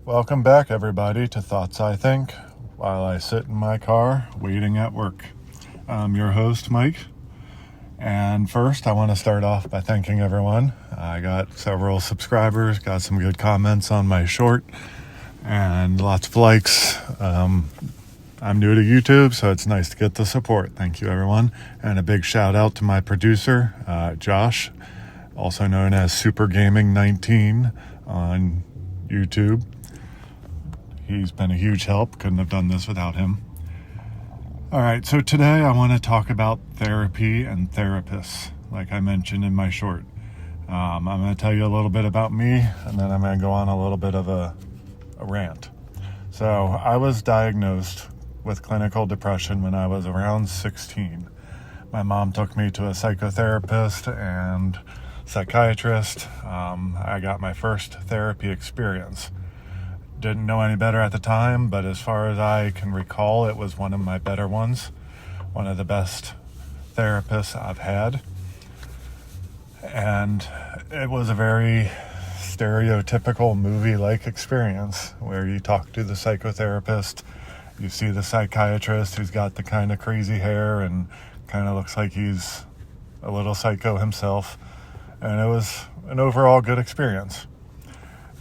Welcome back, everybody, to Thoughts I Think while I sit in my car waiting at work. I'm your host, Mike. And first, I want to start off by thanking everyone. I got several subscribers, got some good comments on my short, and lots of likes. I'm new to YouTube, so it's nice to get the support. Thank you, everyone. And a big shout out to my producer, Josh, also known as Super Gaming 19 on YouTube. He's been a huge help. Couldn't have done this without him. All right, so today I want to talk about therapy and therapists, like I mentioned in my short. I'm going to tell you a little bit about me, and then I'm going to go on a little bit of a rant. So I was diagnosed with clinical depression when I was around 16. My mom took me to a psychotherapist and psychiatrist. I got my first therapy experience. Didn't know any better at the time, but as far as I can recall, it was one of my better ones. One of the best therapists I've had. And it was a very stereotypical movie-like experience where you talk to the psychotherapist, you see the psychiatrist who's got the kind of crazy hair and kind of looks like he's a little psycho himself. And it was an overall good experience.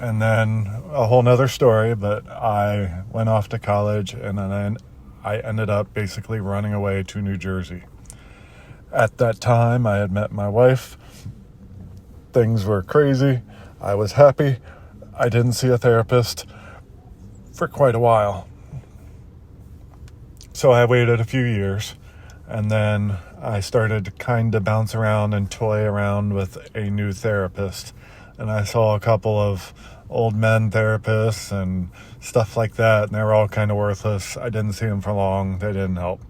And then a whole nother story, but I went off to college and then I ended up basically running away to New Jersey. At that time, I had met my wife. Things were crazy. I was happy. I didn't see a therapist for quite a while. So I waited a few years, and then I started to kind of bounce around and toy around with a new therapist. And I saw a couple of old men therapists and stuff like that, and they were all kind of worthless. I didn't see them for long. They didn't help.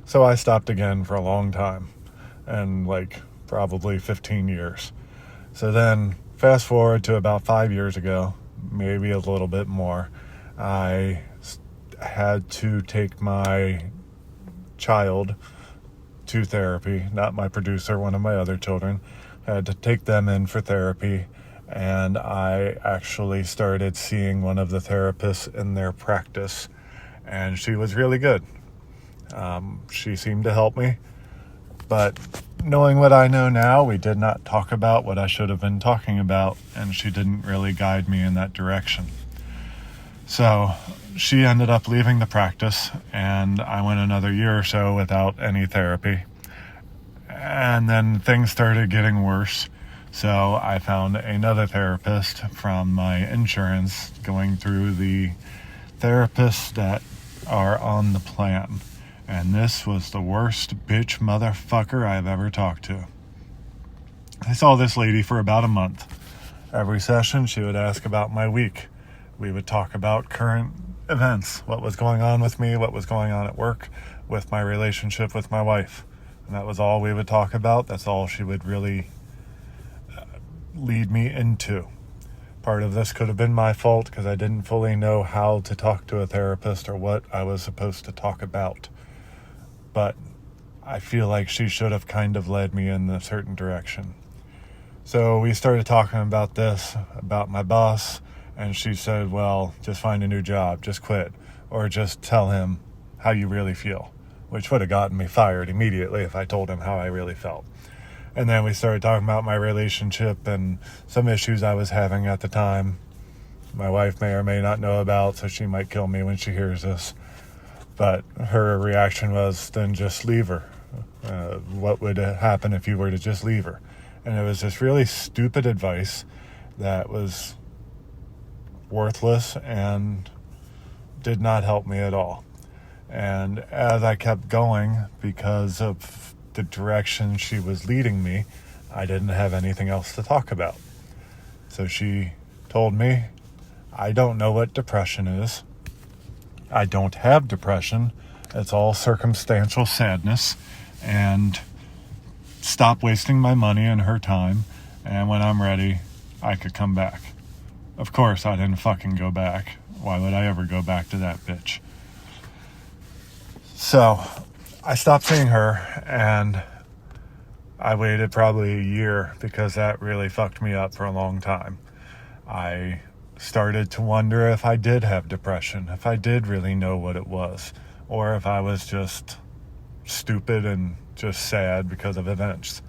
So I stopped again for a long time, and probably 15 years. So then fast forward to about 5 years ago, maybe a little bit more, I had to take my child to therapy, not my producer, one of my other children. I had to take them in for therapy. And I actually started seeing one of the therapists in their practice, and she was really good. She seemed to help me, but knowing what I know now, we did not talk about what I should have been talking about, and she didn't really guide me in that direction. So she ended up leaving the practice, and I went another year or so without any therapy. And then things started getting worse. So I found another therapist from my insurance, going through the therapists that are on the plan. And this was the worst bitch motherfucker I've ever talked to. I saw this lady for about a month. Every session, she would ask about my week. We would talk about current events, what was going on with me, what was going on at work, with my relationship with my wife. And that was all we would talk about. That's all she would really lead me into. Part of this could have been my fault because I didn't fully know how to talk to a therapist or what I was supposed to talk about. But I feel like she should have kind of led me in a certain direction. So we started talking about this, about my boss, and she said, well, just find a new job, just quit, or just tell him how you really feel, which would have gotten me fired immediately if I told him how I really felt. And then we started talking about my relationship and some issues I was having at the time. My wife may or may not know about, so she might kill me when she hears this. But her reaction was, then just leave her. What would happen if you were to just leave her? And it was this really stupid advice that was worthless and did not help me at all. And as I kept going, because of the direction she was leading me, I didn't have anything else to talk about. So she told me, I don't know what depression is. I don't have depression. It's all circumstantial sadness. And stop wasting my money and her time. And when I'm ready, I could come back. Of course, I didn't fucking go back. Why would I ever go back to that bitch? So I stopped seeing her, and I waited probably a year because that really fucked me up for a long time. I started to wonder if I did have depression, if I did really know what it was, or if I was just stupid and just sad because of events.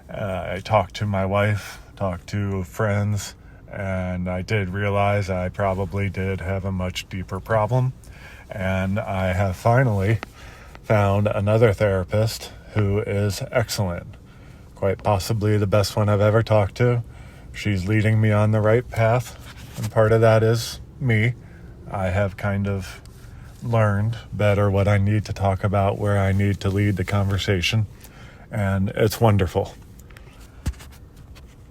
I talked to my wife, talked to friends, and I did realize I probably did have a much deeper problem. And I have finally found another therapist who is excellent, quite possibly the best one I've ever talked to. She's leading me on the right path, and part of that is me. I have kind of learned better what I need to talk about, where I need to lead the conversation, and it's wonderful.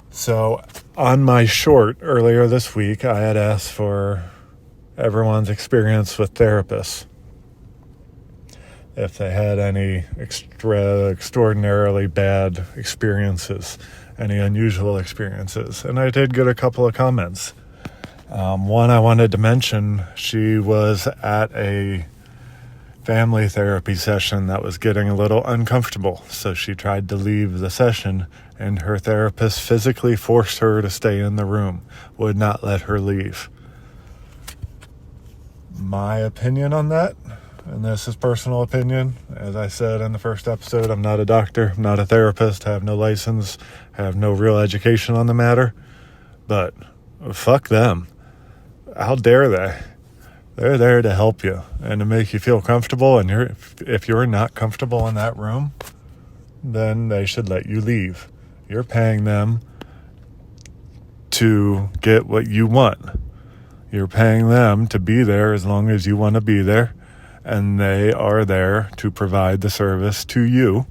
So on my short earlier this week, I had asked for everyone's experience with therapists, if they had any extraordinarily bad experiences, any unusual experiences. And I did get a couple of comments. One I wanted to mention, she was at a family therapy session that was getting a little uncomfortable. So she tried to leave the session, and her therapist physically forced her to stay in the room, would not let her leave. My opinion on that, and this is personal opinion, as I said in the first episode, I'm not a doctor, I'm not a therapist, have no license, have no real education on the matter, but fuck them. How dare they? They're there to help you and to make you feel comfortable, and if you're not comfortable in that room, then they should let you leave. You're paying them to get what you want. You're paying them to be there as long as you want to be there, and they are there to provide the service to you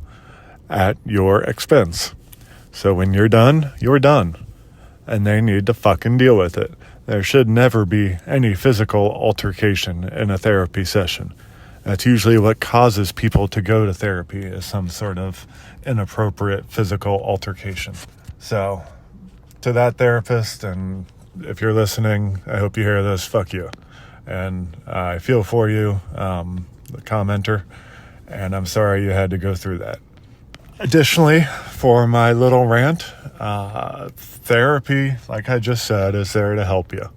at your expense. So when you're done, you're done, and they need to fucking deal with it. There should never be any physical altercation in a therapy session. That's usually what causes people to go to therapy, is some sort of inappropriate physical altercation. So to that therapist, and if you're listening, I hope you hear this, fuck you. And I feel for you, the commenter, and I'm sorry you had to go through that. Additionally, for my little rant, therapy, like I just said, is there to help you.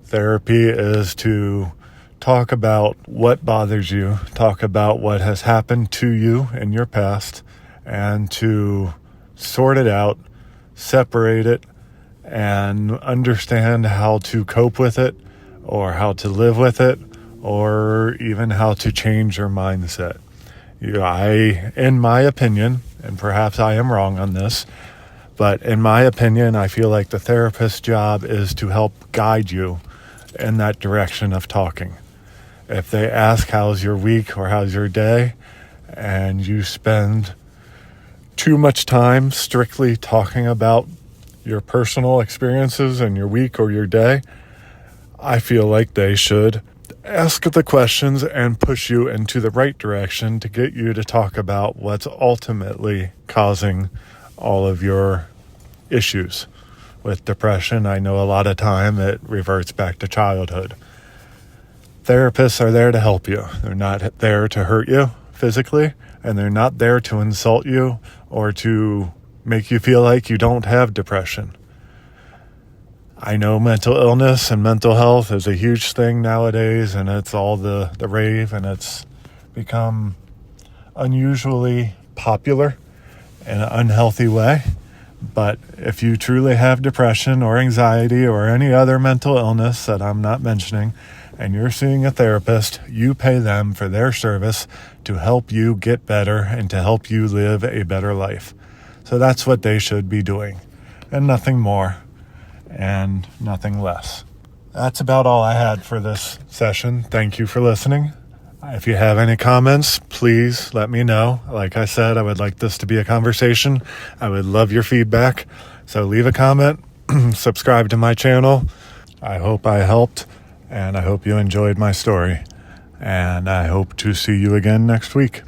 Therapy is to talk about what bothers you, talk about what has happened to you in your past, and to sort it out, separate it, and understand how to cope with it, or how to live with it, or even how to change your mindset. In my opinion, and perhaps I am wrong on this, but in my opinion, I feel like the therapist's job is to help guide you in that direction of talking. If they ask, how's your week or how's your day, and you spend too much time strictly talking about your personal experiences and your week or your day, I feel like they should ask the questions and push you into the right direction to get you to talk about what's ultimately causing all of your issues. With depression, I know a lot of time it reverts back to childhood. Therapists are there to help you. They're not there to hurt you physically, and they're not there to insult you or to make you feel like you don't have depression. I know mental illness and mental health is a huge thing nowadays, and it's all the rave, and it's become unusually popular in an unhealthy way. But if you truly have depression or anxiety or any other mental illness that I'm not mentioning, and you're seeing a therapist, you pay them for their service to help you get better and to help you live a better life. So that's what they should be doing, and nothing more and nothing less. That's about all I had for this session. Thank you for listening. If you have any comments, please let me know. Like I said, I would like this to be a conversation. I would love your feedback. So leave a comment, subscribe to my channel. I hope I helped, and I hope you enjoyed my story. And I hope to see you again next week.